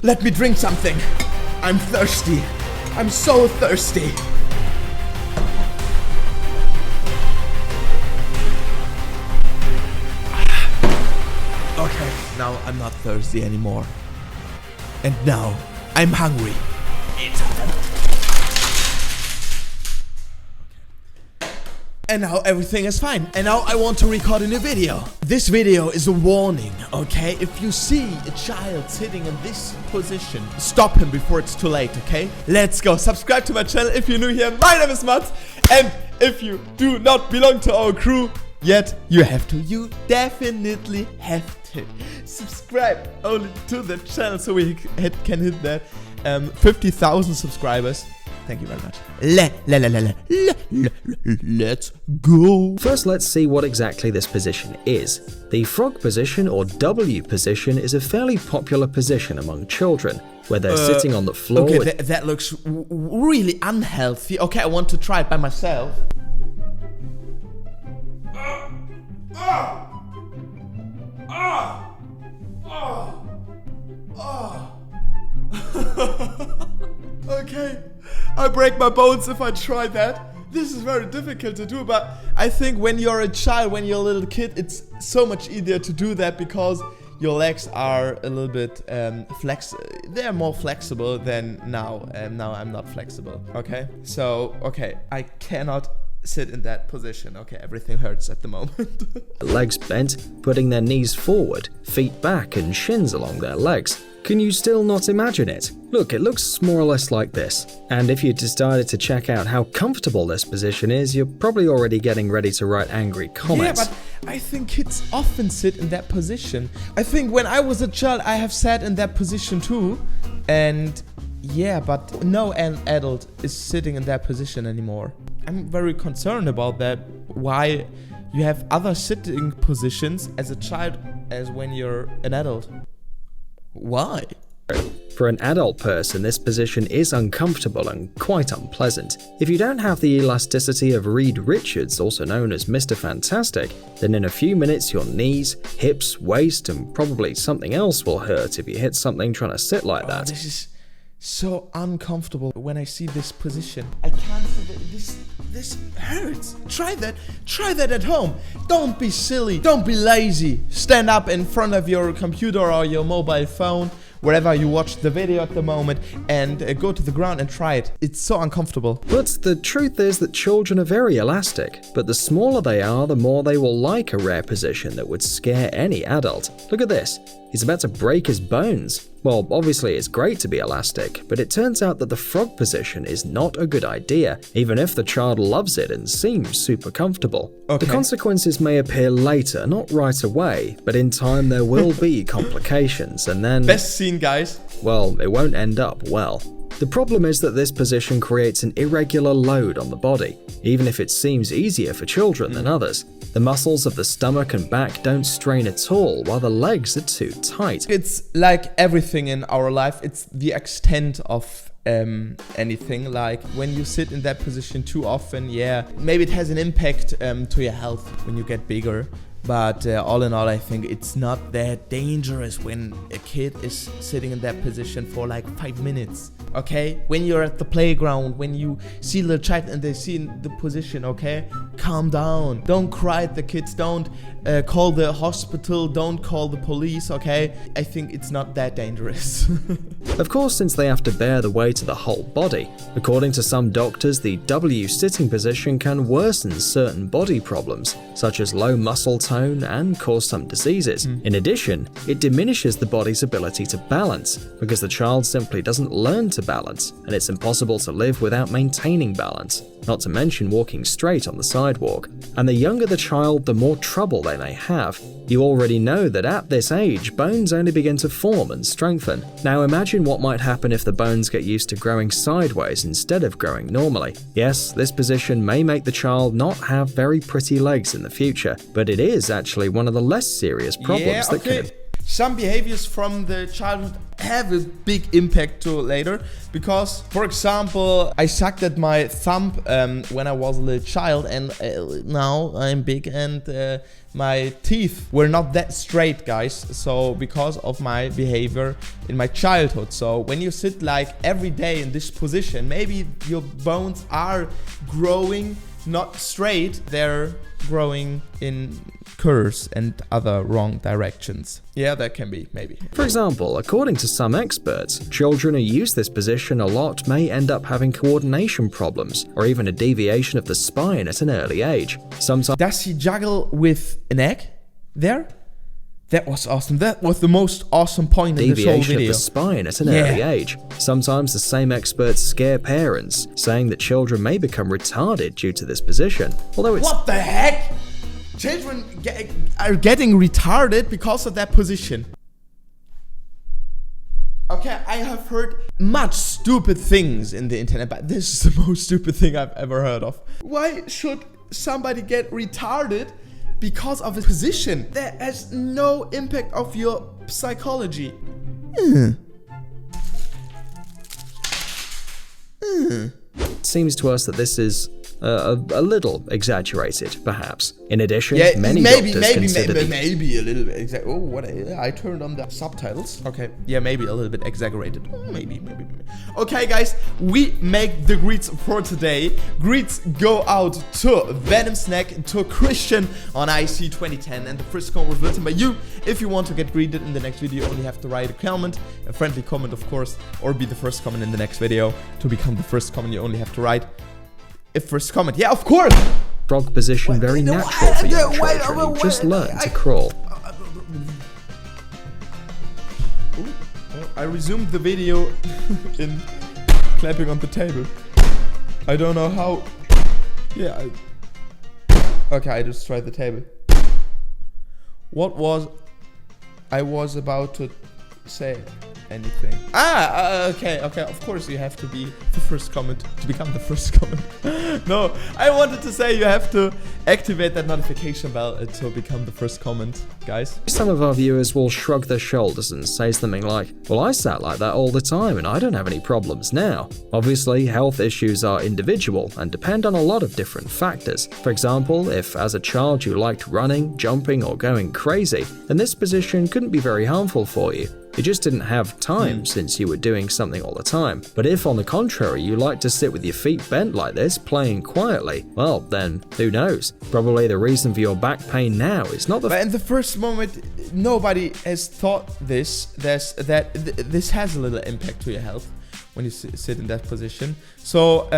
Let me drink something. I'm thirsty. I'm so thirsty. Okay, now I'm not thirsty anymore. And now I'm hungry. And now everything is fine. And now I want to record a new video. This video is a warning, okay? If you see a child sitting in this position, stop him before it's too late, okay? Let's go. Subscribe to my channel if you're new here. My name is Mats. And if you do not belong to our crew yet, you have to. You definitely have to subscribe only to the channel so we can hit that 50,000 subscribers. Thank you very much. Let's go. First, let's see what exactly this position is. The frog position, or W position, is a fairly popular position among children, where they're sitting on the floor. Okay, that looks really unhealthy. Okay, I want to try it by myself. Okay, I break my bones if I try that. This is very difficult to do, but I think when you're a child, when you're a little kid, it's so much easier to do that because your legs are a little bit they're more flexible than now. Now I'm not flexible, okay? So, okay, I cannot sit in that position. Okay, everything hurts at the moment. Legs bent, putting their knees forward, feet back and shins along their legs. Can you still not imagine it? Look, it looks more or less like this. And if you decided to check out how comfortable this position is, you're probably already getting ready to write angry comments. Yeah, but I think kids often sit in that position. I think when I was a child, I have sat in that position too. And yeah, but no adult is sitting in that position anymore. I'm very concerned about that. Why you have other sitting positions as a child as when you're an adult. Why? For an adult person, this position is uncomfortable and quite unpleasant. If you don't have the elasticity of Reed Richards, also known as Mr. Fantastic, then in a few minutes your knees, hips, waist, and probably something else will hurt if you hit something trying to sit like that. This is so uncomfortable when I see this position. I can't sit it. This hurts. Try that at home. Don't be silly. Don't be lazy. Stand up in front of your computer or your mobile phone, wherever you watch the video at the moment, and go to the ground and try it. It's so uncomfortable. But the truth is that children are very elastic, but the smaller they are, the more they will like a rare position that would scare any adult. Look at this. He's about to break his bones. Well, obviously it's great to be elastic, but it turns out that the frog position is not a good idea, even if the child loves it and seems super comfortable. Okay. The consequences may appear later, not right away, but in time there will be complications, and then… Best scene, guys. Well, it won't end up well. The problem is that this position creates an irregular load on the body, even if it seems easier for children than others. The muscles of the stomach and back don't strain at all, while the legs are too tight. It's like everything in our life, it's the extent of anything. Like when you sit in that position too often, yeah, maybe it has an impact to your health when you get bigger. But all in all, I think it's not that dangerous when a kid is sitting in that position for like 5 minutes, okay? When you're at the playground, when you see the child and they see in the position, okay? Calm down. Don't cry at the kids. Don't call the hospital. Don't call the police, okay? I think it's not that dangerous. Of course, since they have to bear the weight of the whole body. According to some doctors, the W sitting position can worsen certain body problems, such as low muscle tone and cause some diseases. In addition, it diminishes the body's ability to balance because the child simply doesn't learn to balance, and it's impossible to live without maintaining balance, not to mention walking straight on the sidewalk. And the younger the child, the more trouble they may have. You already know that at this age, bones only begin to form and strengthen. Now imagine what might happen if the bones get used to growing sideways instead of growing normally. Yes, this position may make the child not have very pretty legs in the future, but it is actually one of the less serious problems that can… Some behaviors from the childhood have a big impact to later, because, for example, I sucked at my thumb when I was a little child, and now I'm big, and my teeth were not that straight, guys. So because of my behavior in my childhood. So when you sit like every day in this position, maybe your bones are growing not straight, they're growing in curves and other wrong directions. Yeah, that can be, maybe. For example, according to some experts, children who use this position a lot may end up having coordination problems, or even a deviation of the spine at an early age. Sometimes. Does he juggle with an egg there? That was awesome. That was the most awesome point in this whole video. Deviation of the spine at an early age. Sometimes the same experts scare parents, saying that children may become retarded due to this position. Although it's— What the heck? Children are getting retarded because of that position. Okay, I have heard much stupid things in the internet, but this is the most stupid thing I've ever heard of. Why should somebody get retarded because of a position that has no impact of your psychology? It seems to us that this is a little exaggerated, perhaps. In addition, many doctors consider maybe a little bit. Oh, what? I turned on the subtitles. Okay, yeah, maybe a little bit exaggerated. Maybe. Okay, guys, we make the greets for today. Greets go out to Venom Snack, to Christian on IC 2010, and the first comment was written by you. If you want to get greeted in the next video, you only have to write a comment, a friendly comment, of course, or be the first comment in the next video. To become the first comment, you only have to write a first comment. Yeah, of course. Frog position very natural for young children. You just learn to crawl. I resumed the video in clapping on the table. I don't know how. Yeah. Okay, I just tried the table. What was I was about to say? Anything. Okay. Of course you have to be the first comment to become the first comment. No, I wanted to say you have to activate that notification bell to become the first comment, guys. Some of our viewers will shrug their shoulders and say something like, well, I sat like that all the time and I don't have any problems now. Obviously, health issues are individual and depend on a lot of different factors. For example, if as a child you liked running, jumping, or going crazy, then this position couldn't be very harmful for you. You just didn't have time since you were doing something all the time. But if, on the contrary, you like to sit with your feet bent like this, playing quietly, well, then who knows? Probably the reason for your back pain now is not the— But in the first moment, nobody has thought this. This has a little impact to your health when you sit in that position. So,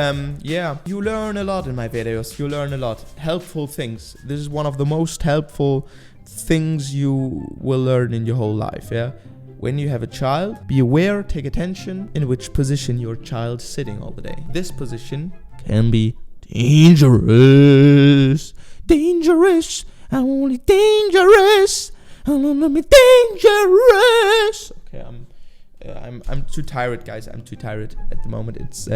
yeah, you learn a lot in my videos. You learn a lot. Helpful things. This is one of the most helpful things you will learn in your whole life, yeah? When you have a child, be aware, take attention in which position your child is sitting all the day. This position can be dangerous. Dangerous. Only dangerous. Only dangerous. Okay, I'm too tired, guys. I'm too tired at the moment. It's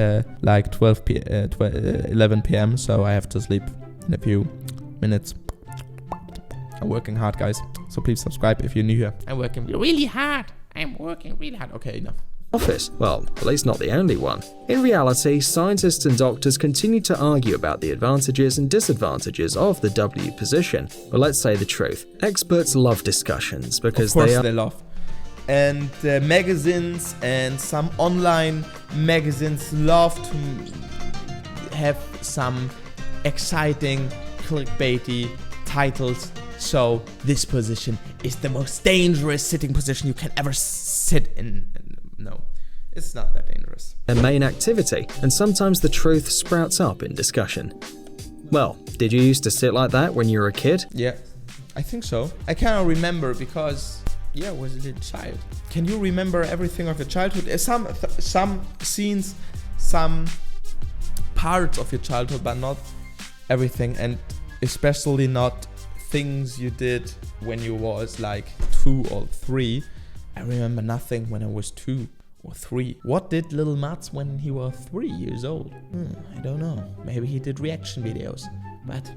like 11 p.m. So I have to sleep in a few minutes. I'm working hard, guys, so please subscribe if you're new here. I'm working really hard. Okay, enough. Office. Well, at least not the only one. In reality, scientists and doctors continue to argue about the advantages and disadvantages of the W position. But let's say the truth. Experts love discussions because they love. And magazines and some online magazines love to have some exciting, clickbaity titles. So this position is the most dangerous sitting position you can ever sit in. No, it's not that dangerous. Their main activity, and sometimes the truth sprouts up in discussion. Well, did you used to sit like that when you were a kid? Yeah, I think so. I cannot remember because, yeah, I was a little child. Can you remember everything of your childhood? Some scenes, some parts of your childhood, but not everything, and especially not things you did when you was like 2 or 3. I remember nothing when I was 2 or 3. What did little Mats when he was 3 years old? I don't know. Maybe he did reaction videos, but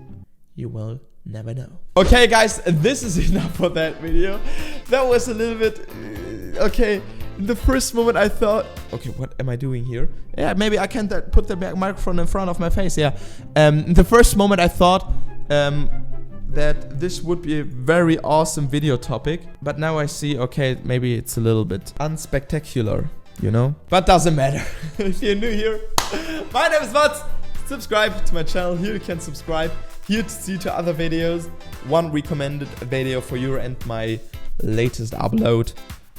you will never know. Okay, guys, this is enough for that video. That was a little bit... okay, in the first moment I thought... okay, what am I doing here? Yeah, maybe I can put the microphone in front of my face, yeah. In the first moment I thought... that this would be a very awesome video topic. But now I see, okay, maybe it's a little bit unspectacular, you know? But doesn't matter. If you're new here, my name is Mats. Subscribe to my channel. Here you can subscribe. Here to see to other videos. One recommended video for you and my latest upload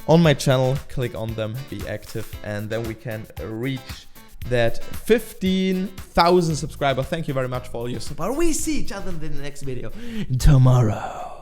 on my channel. Click on them, be active, and then we can reach that 15,000 subscribers. Thank you very much for all your support. We see each other in the next video tomorrow.